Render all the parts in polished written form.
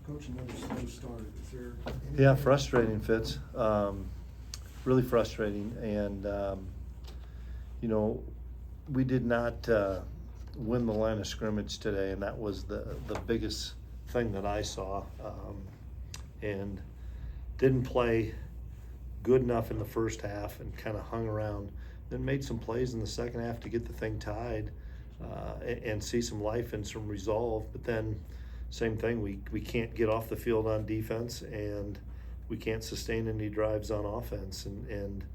Coach, another slow start. Is there anything? Yeah, frustrating, Fitz. Really frustrating. And, we did not win the line of scrimmage today, and that was the biggest thing that I saw. And didn't play good enough in the first half and kind of hung around. Then made some plays in the second half to get the thing tied and see some life and some resolve. But then, same thing, we can't get off the field on defense, and we can't sustain any drives on offense. And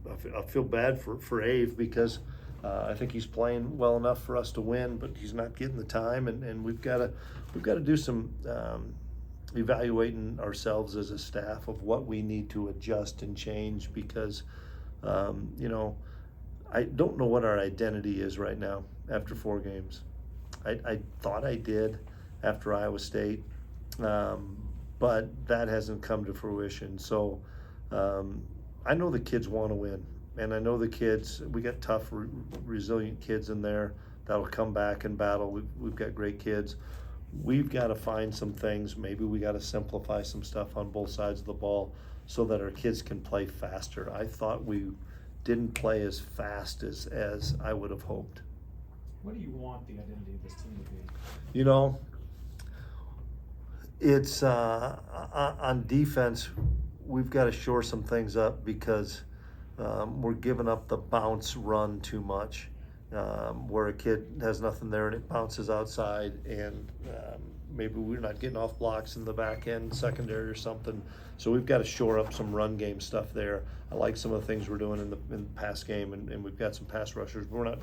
I feel bad for Ave because I think he's playing well enough for us to win, but he's not getting the time, and we've got to do some evaluating ourselves as a staff of what we need to adjust and change because I don't know what our identity is right now after 4 games. I thought I did after Iowa State, but that hasn't come to fruition. So I know the kids want to win, and I know the kids, we got tough, resilient kids in there that'll come back and battle. We've got great kids. We've got to find some things. Maybe we got to simplify some stuff on both sides of the ball so that our kids can play faster. I thought we didn't play as fast as I would have hoped. What do you want the identity of this team to be? It's on defense, we've got to shore some things up because we're giving up the bounce run too much. Where a kid has nothing there and it bounces outside, and maybe we're not getting off blocks in the back end, secondary or something. So we've got to shore up some run game stuff there. I like some of the things we're doing in the pass game, and we've got some pass rushers. But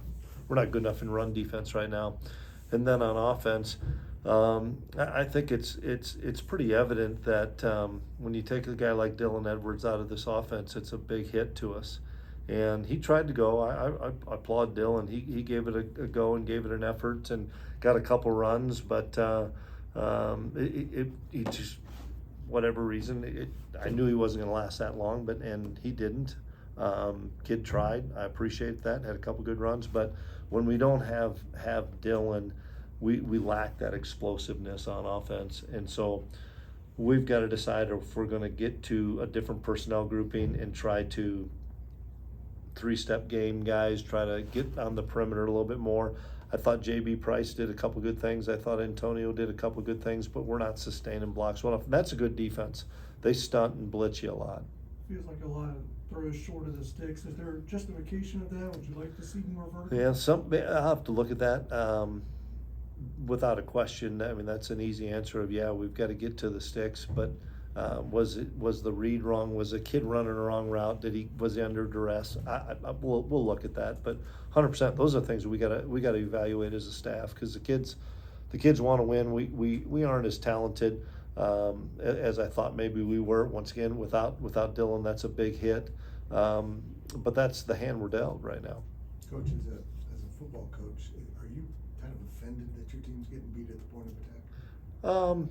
we're not good enough in run defense right now. And then on offense, I think it's pretty evident that when you take a guy like Dylan Edwards out of this offense, it's a big hit to us. And he tried to go. I applaud Dylan. He gave it a go and gave it an effort and got a couple runs, but he just, whatever reason, I knew he wasn't going to last that long, and he didn't. Kid tried. I appreciate that. Had a couple good runs, but when we don't have Dylan, we lack that explosiveness on offense, and so we've got to decide if we're going to get to a different personnel grouping and try to 3-step game guys, try to get on the perimeter a little bit more. I thought J.B. Price did a couple good things. I thought Antonio did a couple good things, but we're not sustaining blocks well enough. That's a good defense. They stunt and blitz you a lot. Feels like a lot of throws short of the sticks. Is there justification of that? Would you like to see more vertical? Yeah, I'll have to look at that. Without a question, I mean, that's an easy answer of, yeah, we've got to get to the sticks, but was the read wrong? Was a kid running a wrong route? Was he under duress? We'll look at that, but 100%, those are things we gotta evaluate as a staff because the kids want to win. We aren't as talented as I thought maybe we were. Once again, without Dylan, that's a big hit. But that's the hand we're dealt right now. Coach, as a football coach, are you kind of offended that your team's getting beat at the point of attack?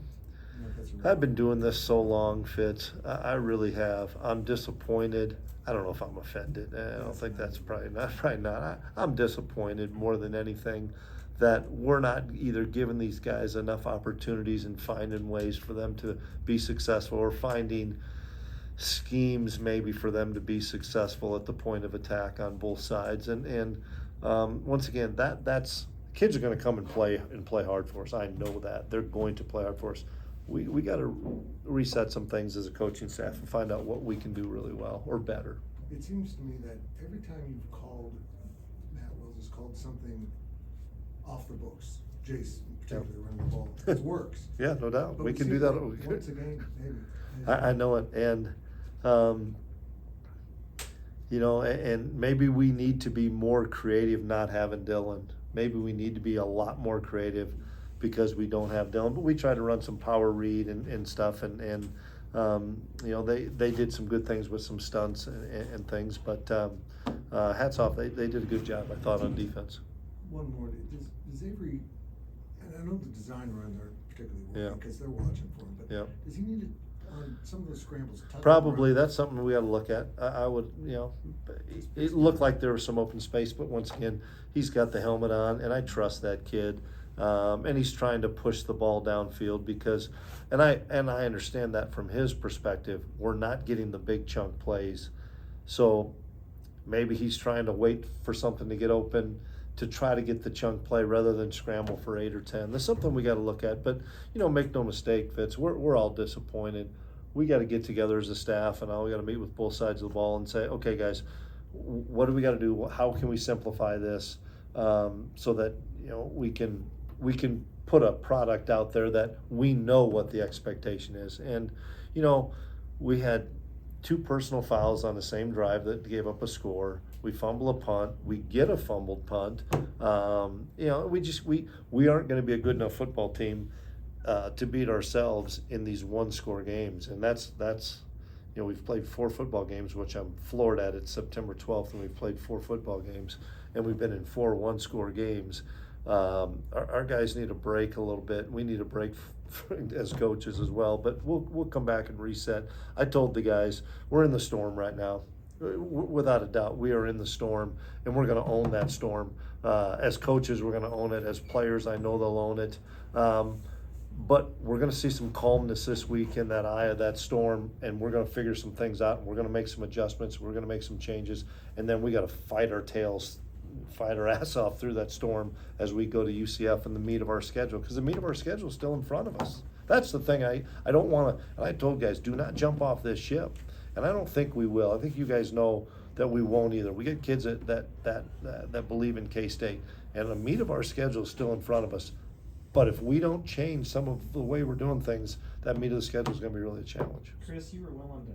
I've been doing this so long, Fitz. I really have. I'm disappointed. I don't know if I'm offended. I don't think that's probably not. I'm disappointed more than anything that we're not either giving these guys enough opportunities and finding ways for them to be successful, or finding schemes maybe for them to be successful at the point of attack on both sides. And once again, that's kids are going to come and play hard for us. I know that they're going to play hard for us. We got to reset some things as a coaching staff and find out what we can do really well or better. It seems to me that every time you've called, Matt Wills has called something off the books, Jace particularly running the ball, it works. Yeah, no doubt. But we can do that. Once again, maybe. I know it, and and maybe we need to be more creative not having Dylan. Maybe we need to be a lot more creative because we don't have Dylan, but we try to run some power read and stuff, and they did some good things with some stunts and things, but hats off, they did a good job, I thought, on defense. One more, does Avery, and I know the design runs aren't particularly working because they're watching for him, but does he need to, on some of those scrambles, probably that's something we got to look at. I would, it looked like there was some open space, but once again, he's got the helmet on, and I trust that kid. And he's trying to push the ball downfield because, and I understand that from his perspective, we're not getting the big chunk plays. So maybe he's trying to wait for something to get open to try to get the chunk play rather than scramble for 8 or 10. That's something we got to look at. But, make no mistake, Fitz, we're all disappointed. We got to get together as a staff, and we got to meet with both sides of the ball and say, okay, guys, what do we got to do? How can we simplify this so that we can put a product out there that we know what the expectation is. And we had 2 personal fouls on the same drive that gave up a score. We fumble a punt. We get a fumbled punt. We aren't going to be a good enough football team to beat ourselves in these 1-score games. And that's we've played 4 football games, which I'm floored at. It's September 12th, and we've played 4 football games, and we've been in 4 1-score games. Our guys need a break a little bit. We need a break as coaches as well, but we'll come back and reset. I told the guys, we're in the storm right now. Without a doubt, we are in the storm, and we're going to own that storm. As coaches, we're going to own it. As players, I know they'll own it. But we're going to see some calmness this week in that eye of that storm, and we're going to figure some things out. And we're going to make some adjustments. We're going to make some changes, and then we got to fight our ass off through that storm as we go to UCF and the meat of our schedule, because the meat of our schedule is still in front of us. That's the thing I don't want to, and I told guys, do not jump off this ship, and I don't think we will. I think you guys know that we won't either. We get kids that believe in K-State, and the meat of our schedule is still in front of us. But if we don't change some of the way we're doing things, that meat of the schedule is going to be really a challenge. Chris, you were willing to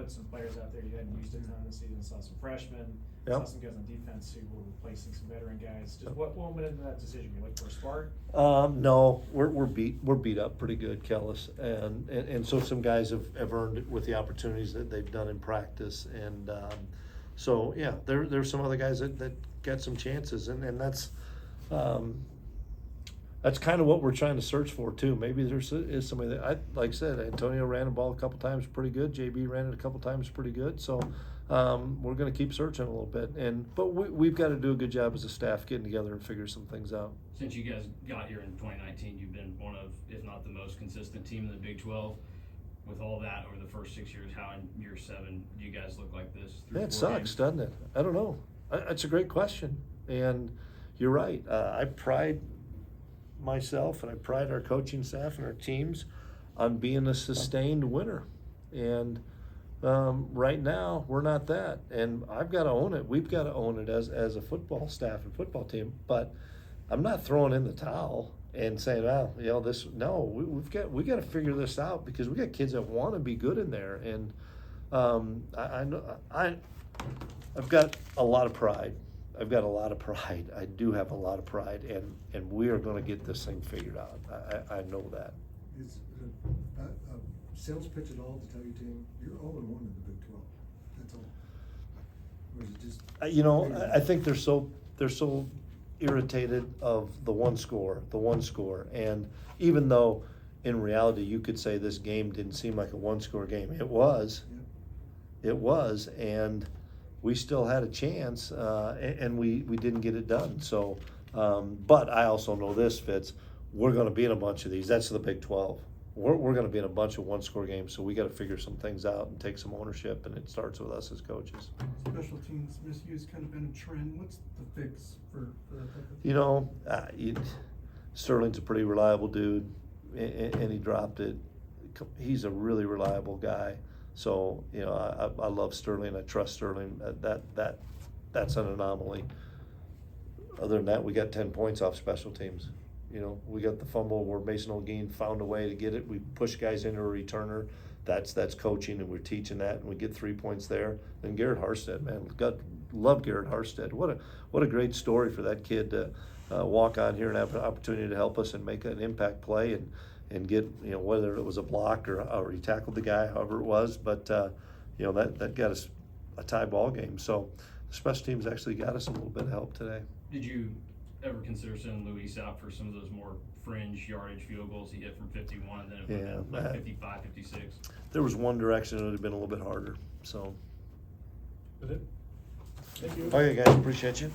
put some players out there you hadn't used a ton this season. Saw some freshmen, saw some guys on defense who were replacing some veteran guys. Just what went into that decision? You looking for a spark? No, we're beat up pretty good, Kellis, and so some guys have earned it with the opportunities that they've done in practice, and so yeah, there's some other guys that get some chances, and that's kind of what we're trying to search for too. Maybe is somebody that like I said, Antonio ran the ball a couple times pretty good. JB ran it a couple times pretty good. So we're going to keep searching a little bit, but we've got to do a good job as a staff getting together and figure some things out. Since you guys got here in 2019, you've been one of, if not the most consistent team in the Big 12. With all that over the first 6 years, how in year 7 do you guys look like this? It sucks, doesn't it? I don't know. It's a great question, and you're right. I pride myself and I pride our coaching staff and our teams on being a sustained winner, and right now we're not that, and I've got to own it. We've got to own it as a football staff and football team, but I'm not throwing in the towel and saying, we got to figure this out, because we got kids that want to be good in there, and I've got a lot of pride. I do have a lot of pride, and we are going to get this thing figured out. I know that. Is it a sales pitch at all to tell your team you're 0-1 in the Big 12? That's all. Or is it just? I think they're so irritated of the one score, and even though in reality you could say this game didn't seem like a 1-score game, it was, and we still had a chance, and we didn't get it done. So, but I also know this, Fitz, we're going to be in a bunch of these. That's the Big 12. We're going to be in a bunch of 1-score games, so we got to figure some things out and take some ownership, and it starts with us as coaches. Special teams misuse kind of been a trend. What's the fix for that type of thing? Sterling's a pretty reliable dude, and he dropped it. He's a really reliable guy. So, I love Sterling. I trust Sterling. That's an anomaly. Other than that, we got 10 points off special teams. We got the fumble where Mason Olguin found a way to get it. We push guys into a returner. That's coaching, and we're teaching that, and we get 3 points there. Then Garrett Harstead, man, God, love Garrett Harstead. What a great story for that kid to walk on here and have an opportunity to help us and make an impact play and get, whether it was a block or he tackled the guy, however it was, but that got us a tie ball game. So the special teams actually got us a little bit of help today. Did you ever consider sending Luis out for some of those more fringe yardage field goals he hit from 51 and then it went like 55, 56? There was one direction it would have been a little bit harder. So. That's it. Thank you. Okay, guys, appreciate you.